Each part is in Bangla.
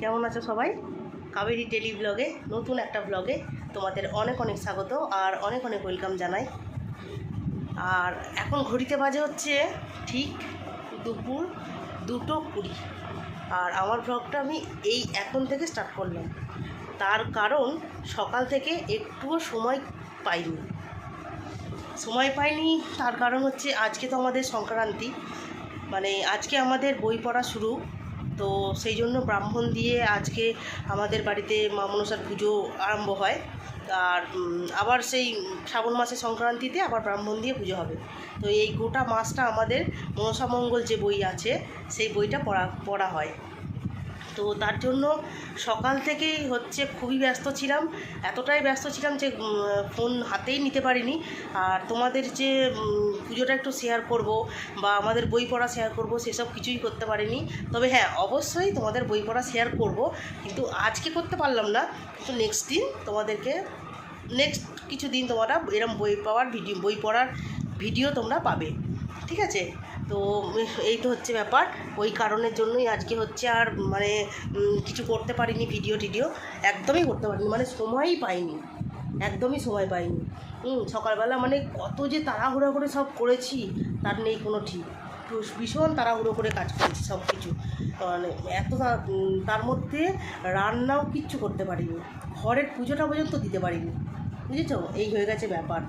কেমন আছো সবাই? কাবেরী ডেলি ব্লগে নতুন একটা ব্লগে তোমাদের অনেক অনেক স্বাগত আর অনেক অনেক ওয়েলকাম জানাই। আর এখন ঘড়িতে বাজে হচ্ছে ঠিক দুপুর 2:20। আর আমার ব্লগটা আমি এই এখন থেকে স্টার্ট করলাম, তার কারণ সকাল থেকে একটুও সময় পাইনি। তার কারণ হচ্ছে আজকে তো আমাদের সংক্রান্তি, মানে আজকে আমাদের বই পড়া শুরু। তো সেই জন্য ব্রাহ্মণ দিয়ে আজকে আমাদের বাড়িতে মা মনসার পুজো আরম্ভ হয়। আর আবার সেই শ্রাবণ মাসে সংক্রান্তিতে আবার ব্রাহ্মণ দিয়ে পুজো হবে। তো এই গোটা মাসটা আমাদের মনসা মঙ্গল যে বই আছে সেই বইটা পড়া হয়। তো তার জন্য সকাল থেকেই হচ্ছে খুবই ব্যস্ত ছিলাম, এতটাই ব্যস্ত ছিলাম যে ফোন হাতেই নিতে পারিনি। আর তোমাদের যে পুজোটা একটু শেয়ার করব বা আমাদের বই পড়া শেয়ার করব সেসব কিছুই করতে পারিনি। তবে হ্যাঁ, অবশ্যই তোমাদের বই পড়া শেয়ার করব, কিন্তু আজকে করতে পারলাম না। কিন্তু নেক্সট কিছু দিন তোমরা এরম বই পড়ার ভিডিও তোমরা পাবে, ঠিক আছে? তো এই তো হচ্ছে ব্যাপার। ওই কারণের জন্যই আজকে হচ্ছে আর মানে কিছু করতে পারিনি, ভিডিও একদমই করতে পারিনি, মানে একদমই সময় পাইনি। সকালবেলা মানে কত যে তাড়াহুড়ো করে সব করেছি তার নেই কোনো ঠিক। ভীষণ তাড়াহুড়ো করে কাজ করেছি সব কিছু, মানে তার মধ্যে রান্নাও কিচ্ছু করতে পারিনি, ঘরের পুজোটা পর্যন্ত দিতে পারিনি, বুঝেছো? এই হয়ে গেছে ব্যাপার।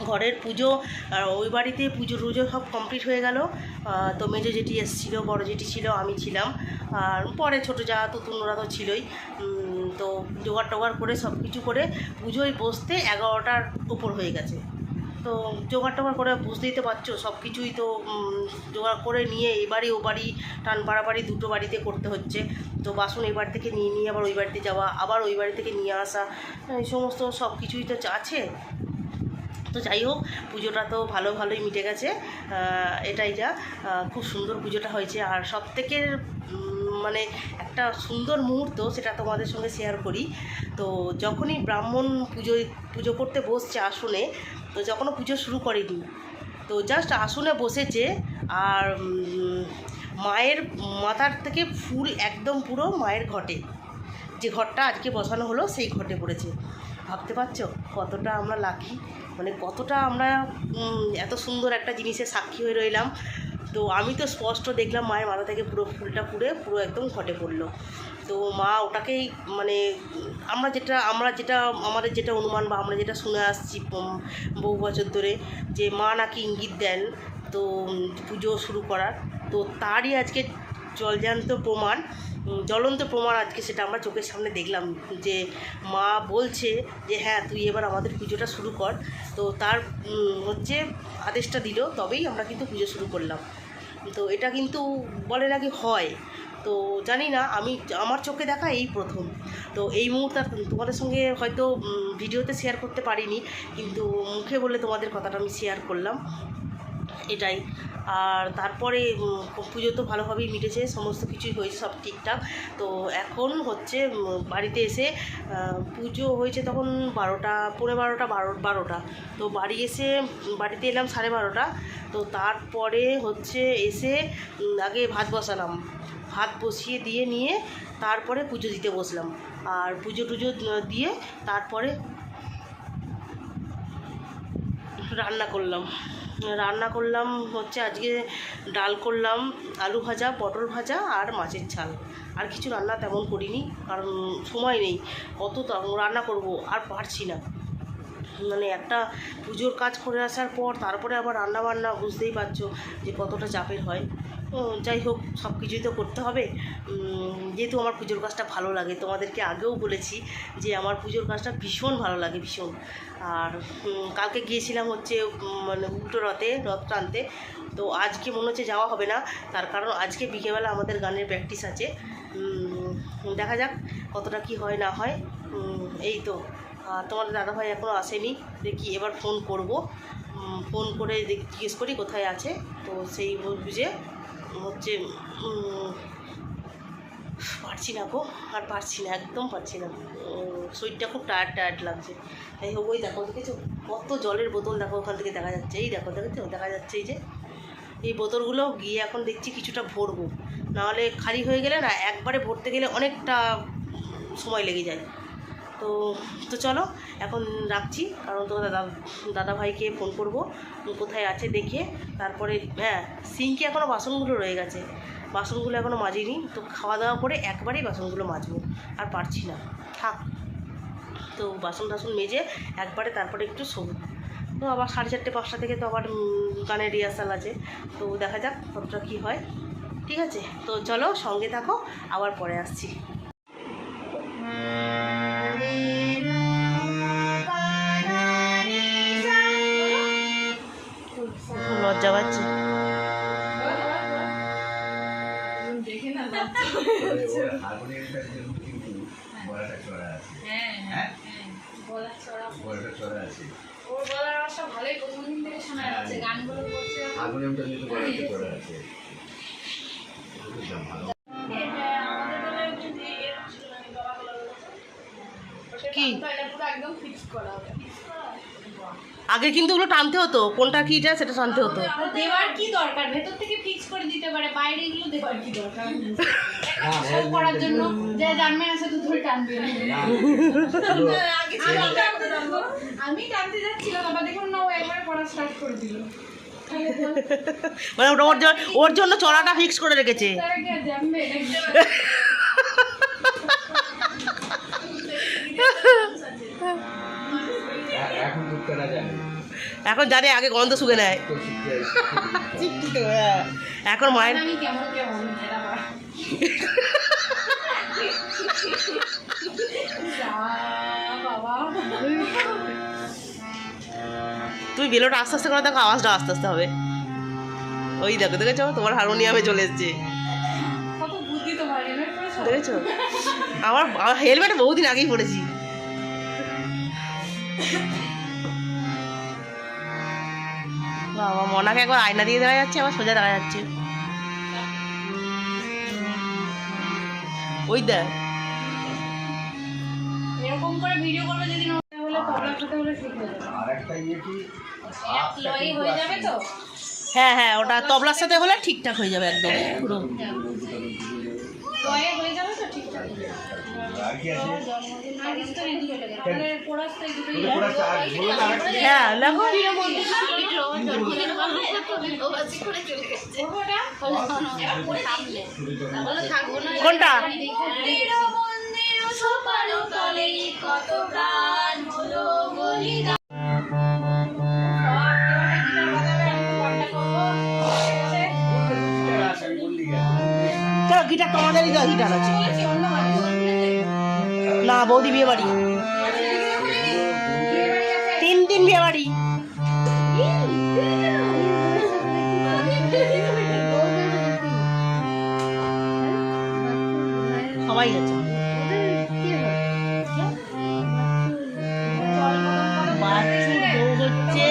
ঘরের পুজো আর ওই বাড়িতে পুজো সব কমপ্লিট হয়ে গেল। তো মেজো জেঠি এসেছিলো, বড়ো জেঠি ছিল, আমি ছিলাম, আর পরে ছোটো যা তুতুনরা তো ছিলই। তো জোগাড় করে সব কিছু করে পুজোয় বসতে 11টার উপর হয়ে গেছে। তো জোগাড় করে বুঝতেই তো পারছো, সব কিছুই তো জোগাড় করে নিয়ে এ বাড়ি ও বাড়ি টান পাড়াপাড়ি দুটো বাড়িতে করতে হচ্ছে। তো বাসন এই বাড়ি থেকে নিয়ে আবার ওই বাড়িতে যাওয়া, আবার ওই বাড়ি থেকে নিয়ে আসা, এই সমস্ত সব কিছুই তো আছে। তো যাই হোক, পুজোটা তো ভালোই মিটে গেছে। এটাই যা, খুব সুন্দর পুজোটা হয়েছে। আর সবথেকে মানে একটা সুন্দর মুহূর্ত, সেটা তোমাদের সঙ্গে শেয়ার করি। তো যখনই ব্রাহ্মণ পুজো করতে বসছে আসনে, তো যখনও পুজো শুরু করেনি, তো জাস্ট আসনে বসেছে আর মায়ের মাথার থেকে ফুল একদম পুরো মায়ের ঘটে, যে ঘরটা আজকে বসানো হলো সেই ঘটে পড়েছে। ভাবতে পারছো কতটা আমরা লাকি, মানে কতটা আমরা এত সুন্দর একটা জিনিসের সাক্ষী হয়ে রইলাম। তো আমি তো স্পষ্ট দেখলাম মায়ের মাথা থেকে পুরো ফুলটা পুরো একদম ঘটে পড়লো। তো মা ওটাকেই মানে আমাদের যেটা অনুমান বা আমরা যেটা শুনে আসছি বহু বছর ধরে, যে মা নাকি ইঙ্গিত দেন তো পুজো শুরু করার, তো তারই আজকে জ্বলন্ত প্রমাণ আজকে সেটা আমরা চোখের সামনে দেখলাম, যে মা বলছে যে হ্যাঁ তুই এবার আমাদের পুজোটা শুরু কর। তো তার হচ্ছে আদেশটা দিল, তবেই আমরা কিন্তু পুজো শুরু করলাম। তো এটা কিন্তু বলে নাকি হয়, তো জানি না, আমার চোখে দেখা এই প্রথম। তো এই মুহূর্তে তোমাদের সঙ্গে হয়তো ভিডিওতে শেয়ার করতে পারিনি, কিন্তু মুখে বলে তোমাদের কথাটা আমি শেয়ার করলাম, এটাই। আর তারপরে পুজো তো ভালোভাবেই মিটেছে, সমস্ত কিছুই হয়েছে, সব ঠিকঠাক। তো এখন হচ্ছে বাড়িতে এসে পুজো হয়েছে তখন 12টা, পৌনে 12টা। তো বাড়িতে এলাম 12:30। তো তারপরে হচ্ছে এসে আগে ভাত বসিয়ে নিয়ে তারপরে পুজো দিতে বসলাম। আর পুজো দিয়ে তারপরে রান্না করলাম হচ্ছে আজকে ডাল করলাম, আলু ভাজা, পটল ভাজা আর মাছের ঝাল। আর কিছু রান্না তেমন করিনি, কারণ সময় নেই, কত রান্না করব, আর পারছি না। মানে একটা পুজোর কাজ করে আসার পর তারপরে আবার রান্নাবান্না, বুঝতেই পারছো যে কতটা চাপের হয়। যাই হোক, সব কিছুই তো করতে হবে। যেহেতু আমার পুজোর কাজটা ভালো লাগে, তোমাদেরকে আগেও বলেছি যে আমার পুজোর কাজটা ভীষণ ভালো লাগে, ভীষণ। আর কালকে গিয়েছিলাম হচ্ছে মানে উল্টো রথ টানতে। তো আজকে মনে হচ্ছে যাওয়া হবে না, তার কারণ আজকে বিকেলবেলা আমাদের গানের প্র্যাকটিস আছে। দেখা যাক কতটা কি হয় না হয়। এই তো। আর তোমাদের দাদাভাই এখনও আসেনি, দেখি এবার ফোন করে জিজ্ঞেস করি কোথায় আছে। তো সেই বুঝে হচ্ছে পারছি না গো, আর পারছি না, একদম পারছি না। শরীরটা খুব টায়ার্ড লাগছে। তাই হোক, ওই দেখো, দেখেছো কত জলের বোতল, দেখো ওখান থেকে দেখা যাচ্ছে, এই দেখো, দেখা যাচ্ছে এই যে এই বোতলগুলো গিয়ে এখন দেখছি কিছুটা ভরবো, নাহলে খালি হয়ে গেলে না একবারে ভরতে গেলে অনেকটা সময় লেগে যায়। তো তো চলো এখন রাখছি, কারণ তো দাদা ভাইকে ফোন করব কোথায় আছে দেখে। তারপরে হ্যাঁ, সিঙ্কে এখনও বাসনগুলো রয়ে গেছে, বাসনগুলো এখনও মাজিনি। তো খাওয়া দাওয়া করে একবারেই বাসনগুলো মাজবো, আর পারছি না, থাক। তো বাসন টাসন মেজে একবারে তারপরে একটু শোবো। তো আবার 4:30 5টা থেকে তো আবার গানের রিহার্সাল আছে। তো দেখা যাক কতটা কী হয়। ঠিক আছে, তো চলো সঙ্গে থাকো, আবার পরে আসছি। লজ্জা পাচ্ছে। আগে কিন্তু ওগুলো টানতে হতো, কোনটা কিটা সেটা টানতে হতো। দেওয়ার কি দরকার, ভেতর থেকে ফিক্স করে দিতে পারে, বাইরে এগুলো দেওয়ার কি দরকার করার জন্য? যে জানবে না সে তো ধরে টানবে। আমি টানতে যাচ্ছিলাম, বাবা দেখুন না ও একবারে পড়া স্টার্ট করে দিল। মানে ওর জন্য চড়াটা ফিক্স করে রেখেছে। এখন জানে, আগে গন্ধ শুকে নেয়। এখন মায়ের তুমি বেলোটা আস্তে আস্তে করে দেখো, আওয়াজটা আস্তে আস্তে হবে। ওই দেখো, দেখেছো তোমার হারমোনিয়ামে চলে এসছে, দেখেছো? আমার হেলমেট বহুদিন আগেই পড়েছি। বাবা, মনাকে একবার আয়না দিয়ে দেখা যাচ্ছে, আবার সোজা দেখা যাচ্ছে। ওই দেখ, এরকম করে ভিডিও করবে যেদিন হলে তবলা সাথে হলে ঠিক হয়ে যাবে। আরেকটা ইয়ে কি এক লয় হয়ে যাবে তো? হ্যাঁ হ্যাঁ, ওটা তবলার সাথে হলে ঠিকঠাক হয়ে যাবে একদম পুরো। লয়ে হয়ে যাবে তো ঠিকঠাক। আর কি আছে? হ্যাঁ দেখো, কোনটা গিটার তোমাদেরই গিটার আছে না? বৌদি বিয়ে বাড়ি, 3 বিয়ে বাড়ি। সবাই আছে। বাচ্চুর বউ হচ্ছে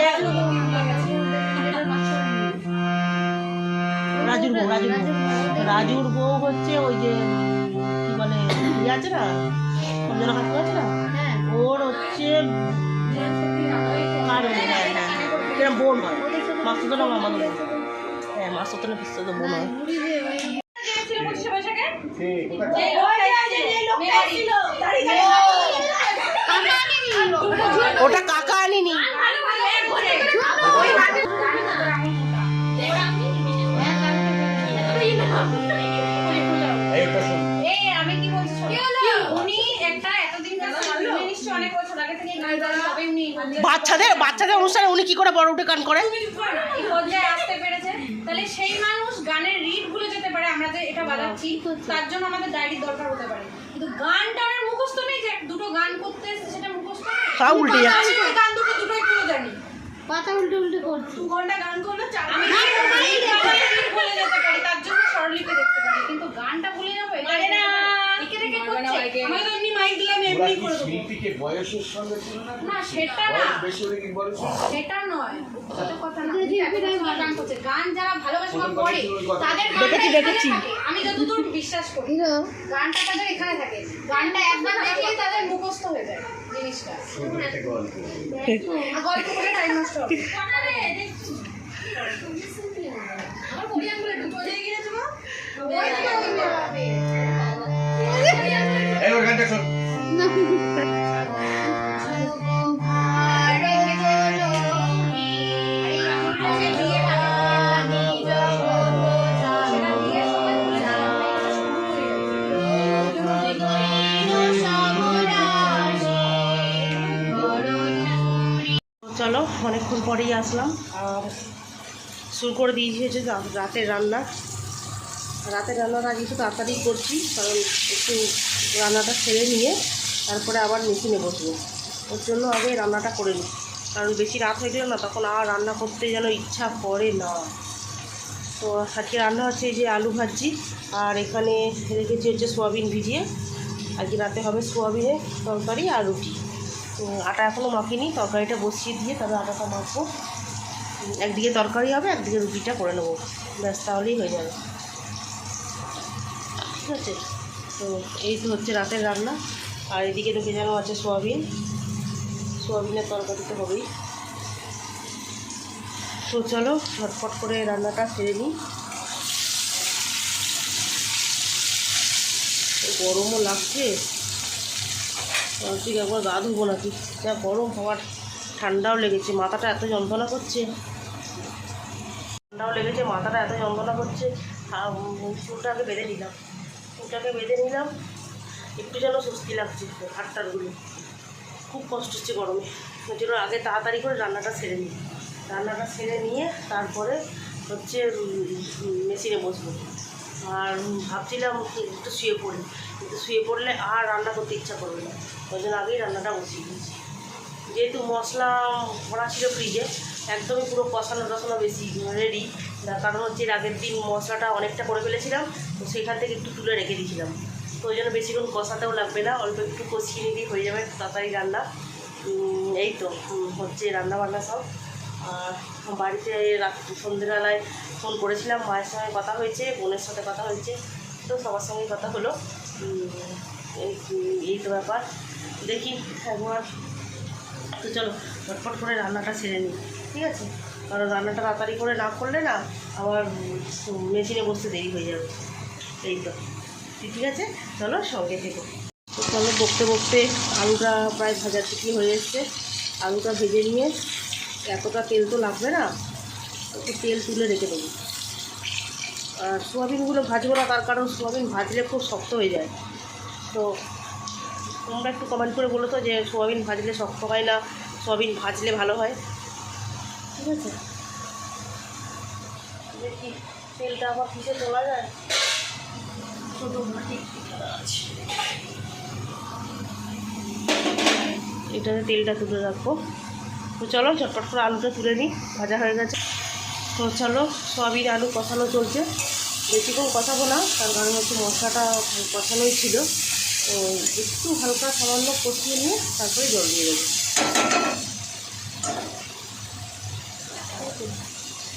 রাজুর বউ হচ্ছে ওই যে কি বলে ইয়ে আছে না, সঞ্জনা কাকু আছে না, ওর হচ্ছে বোন হয়, মাসুদনা মামাদের বোন। হ্যাঁ, মাসুদনা পিসুদ বোন হয়। ওটা কাকা আনিনি। বাচ্চাদের অনুষ্ঠানে উনি কি করে বড় উঠে গান করেন? আসতে পেরেছে, তাহলে সেই মানুষ গানের রিড ভুলে যেতে পারে। আমরা যে এটা বাজাচ্ছি তার জন্য আমাদের ডায়েরির দরকার হতে পারে, কিন্তু গানটা আমার মুখস্থ নেই। যে দুটো গান করতে এসেছে সেটা মুখস্থ নেই, সব উল্টে যাচ্ছে। গান দুটোই পুরো জানি, পাতা উল্টে উল্টে করছি। 2 ঘন্টা গান করলে আমি ভুলে যেতে পারি, তার জন্য স্বরলিপি দেখতে পারি, কিন্তু গানটা ভুলে যাবো এটা না। একে রেখে করছে, আমি তো এমনি মাইক দিলাম এমনি করে দেব। শিল্পীকে বয়সের সঙ্গে তুলনা না, সেটা না, বেশি হলে কি বয়স সেটা নয়, ওটা কথা না। গান করছে, গান যারা ভালোবাসে বা পড়ে তাদের দেখেছি আমি যতদূর বিশ্বাস করি, গানটা তাদের এখানে থাকে। গানটা একবার দেখলে তাদের মুখস্থ হয়ে যায় জিনিসটা। গল্প করে টাইম নষ্ট হবে। আমার পরিয়াঙ্গুলো একটু চলে গিয়েছে না, এই ওই গানটা শোন। চলো অনেকক্ষণ পরেই আসলাম আর শুরু করে দিয়েছি হচ্ছে রাতের রান্না। রাতের রান্নাটা আজ একটু তাড়াতাড়ি করছি, কারণ একটু রান্নাটা ছেড়ে নিয়ে তারপরে আবার মেশিনে বসবো। ওর জন্য আগে রান্নাটা করে নিই, কারণ বেশি রাত হয়ে গেলে না তখন আর রান্না করতে যেন ইচ্ছা করে না। তো আজকে রান্না হচ্ছে এই যে আলু ভাজি, আর এখানে রেখেছি হচ্ছে সোয়াবিন ভিজিয়ে। আজকে রাতে হবে সোয়াবিনের তরকারি আর রুটি। আটা এখনও মাখিনি, তরকারিটা বসিয়ে দিয়ে তবে আটাটা মাখবো। একদিকে তরকারি হবে, একদিকে রুটিটা করে নেবো, ব্যাস তাহলেই হয়ে যাবে। ঠিক আছে, তো এই তো হচ্ছে রাতের রান্না। আর এদিকে তো ভেজানো আছে সোয়াবিন, সোয়াবিনের তরকারি তো হবেই। তো চলো ঝটপট করে রান্নাটা সেরে নিই। গরমও লাগছে, ঠিক একবার গা ধুবো নাকি, যা গরম হওয়ার। ঠান্ডাও লেগেছে, মাথাটা এত যন্ত্রণা করছে, ঠান্ডাও লেগেছে, মাথাটা এত যন্ত্রণা করছে। চুলটা আগে বেঁধে নিলাম, চুলটাকে বেঁধে নিলাম, একটু যেন স্বস্তি লাগছে। হাতটাগুলো খুব কষ্ট হচ্ছে গরমে, ওই জন্য আগে তাড়াতাড়ি করে রান্নাটা সেরে নিই। রান্নাটা সেরে নিয়ে তারপরে হচ্ছে মেশিনে বসবো। আর ভাবছিলাম একটু শুয়ে পড়ি, কিন্তু শুয়ে পড়লে আর রান্না করতে ইচ্ছা করবে না, ওই জন্য আগেই রান্নাটা বসিয়ে দিয়েছি। যেহেতু মশলা ভরা ছিল ফ্রিজে, একদমই পুরো কষানো টসানো বেশি রেডি। তার কারণ হচ্ছে আগের দিন মশলাটা অনেকটা করে ফেলেছিলাম, তো সেখান থেকে একটু তুলে রেখে দিয়েছিলাম। তো ওই জন্য বেশিক্ষণ কষাতেও লাগবে না, অল্প একটু কষিয়ে নিলেই হয়ে যাবে তাড়াতাড়ি রান্না। এই তো হচ্ছে রান্না বান্না সব। আর বাড়িতে সন্ধ্যেবেলায় ফোন করেছিলাম, মায়ের সঙ্গে কথা হয়েছে, বোনের সাথে কথা হয়েছে, তো সবার সঙ্গেই কথা হলো। এই তো ব্যাপার, দেখি একবার। তো চলো ঝটপট করে রান্নাটা সেরে নিই, ঠিক আছে? কারণ রান্নাটা তাড়াতাড়ি করে না করলে না আবার মেশিনে বসতে দেরি হয়ে যাবে। এই তো ঠিক আছে, চলো সঙ্গে থেকো। তো চলো বকতে বকতে আলুটা প্রায় ভাজা টুকি হয়ে এসছে। আলুটা ভেজে নিয়ে, এতটা তেল তো লাগবে না, একটু তেল তুলে রেখে দেবো। আর সোয়াবিনগুলো ভাজবো না, তার কারণ সোয়াবিন ভাজলে খুব শক্ত হয়ে যায়। তো তোমরা একটু কমেন্ট করে বলো তো যে সোয়াবিন ভাজলে শক্ত হয় না সোয়াবিন ভাজলে ভালো হয়, ঠিক আছে? দেখি তেলটা আবার কিসে তোলা যায়, ছোটো মাটি আছে, এটাতে তেলটা তুলে রাখবো। তো চলো চটপট করে আলুটা তুলে নিই, ভাজা হয়ে গেছে। তো চলো সোয়াবিন আলু কষানো চলছে, বেশিক্ষণ কষাবো না, তার কারণ হচ্ছে মশলাটা কষানোই ছিল। তো একটু হালকা সামান্য কষিয়ে নিয়ে তারপরে জল দিয়ে দেবো।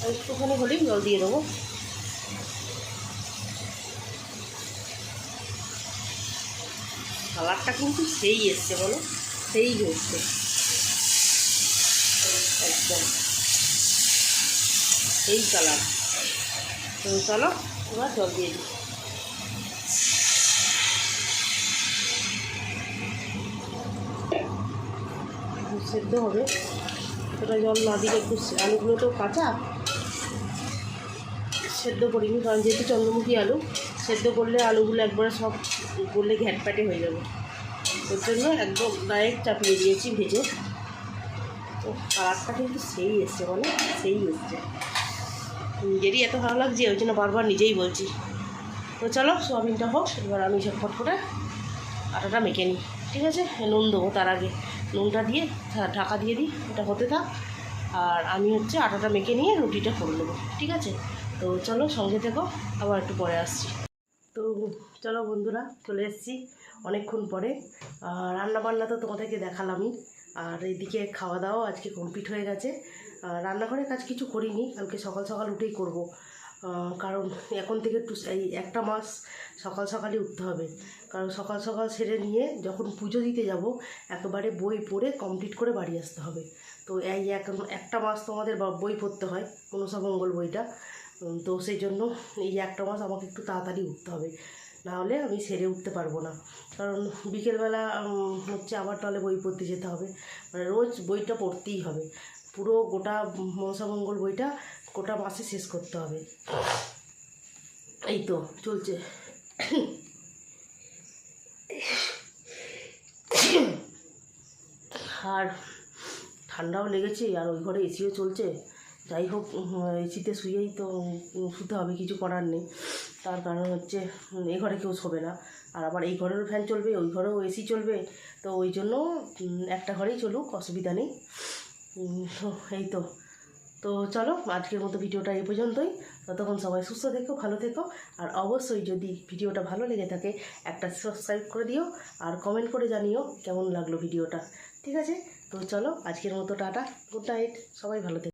একটুখানি হলেই জল দিয়ে দেবো। কালারটা কিন্তু সেই এসছে, বলো সেই হচ্ছে একদম এই কালার। তো চলো এবার জল দিয়ে দিই। সেদ্ধ হবে, এতটা জল না দিলে একটু, আলুগুলো তো কাঁচা, সেদ্ধ করিনি, কারণ যেহেতু চন্দ্রমুখী আলু, সেদ্ধ করলে আলুগুলো একবারে সব করলে ঘ্যাটপ্যাটে হয়ে যাবে। ওর জন্য একদম ডাইরেক্ট চাপিয়ে দিয়েছি ভেজে। তো কালারটা কিন্তু সেই এসছে, বলো সেই এসছে, নিজেরই এত ভালো লাগছে, ওই জন্য বারবার নিজেই বলছি। তো চলো সোয়াবিনটা হোক, এবার আমি ঝটফট করে আটাটা মেখে নিই, ঠিক আছে? নুন দেবো তার আগে, নুনটা দিয়ে ঢাকা দিয়ে দিই, ওটা হতে থাক। আর আমি হচ্ছে আটাটা মেখে নিয়ে রুটিটা করে নেবো, ঠিক আছে? তো চলো সঙ্গে থেকো, আবার একটু পরে আসছি। তো চলো বন্ধুরা, চলে এসেছি অনেকক্ষণ পরে। রান্নাবান্না তো তোমাদেরকে দেখালামই, আর এইদিকে খাওয়া দাওয়া আজকে কমপ্লিট হয়ে গেছে। রান্নাঘরের কাজ কিছু করিনি, কালকে সকাল সকাল উঠেই করব, কারণ এখন থেকে একটু এই একটা মাস সকাল সকালই উঠতে হবে, কারণ সকাল সকাল সেরে নিয়ে যখন পুজো দিতে যাব একেবারে বই পড়ে কমপ্লিট করে বাড়ি আসতে হবে। তো এই একটা মাস তোমাদের বই পড়তে হয়, মনসামঙ্গল বইটা, তো সেই জন্য এই একটা মাস আমাকে একটু তাড়াতাড়ি উঠতে হবে, নাহলে আমি সেরে উঠতে পারবো না। কারণ বিকেলবেলা হচ্ছে আবার তাহলে বই পড়তে যেতে হবে, মানে রোজ বইটা পড়তেই হবে, পুরো গোটা মনসামঙ্গল বইটা গোটা মাসে শেষ করতে হবে। এই তো চলছে। আর ঠান্ডাও লেগেছে, আর ওই ঘরে এসিও চলছে। যাই হোক, এসিতে শুয়েই তো শুতে হবে, কিছু করার নেই। তার কারণ হচ্ছে এ ঘরে কেউ শোবে না, আর আবার এই ঘরেরও ফ্যান চলবে, ওই ঘরেও এসি চলবে, তো ওই জন্য একটা ঘরেই চলুক, অসুবিধা নেই। তো এই তো তো চলো, আজকের মতো ভিডিওটা এই পর্যন্তই। ততক্ষণ সবাই সুস্থ থেকো, ভালো থেকো, আর অবশ্যই যদি ভিডিওটা ভালো লেগে থাকে একটা সাবস্ক্রাইব করে দিও, আর কমেন্ট করে জানিও কেমন লাগলো ভিডিওটা। ঠিক আছে, তো চলো আজকের মতো টাটা, গুড নাইট, সবাই ভালো থেকো।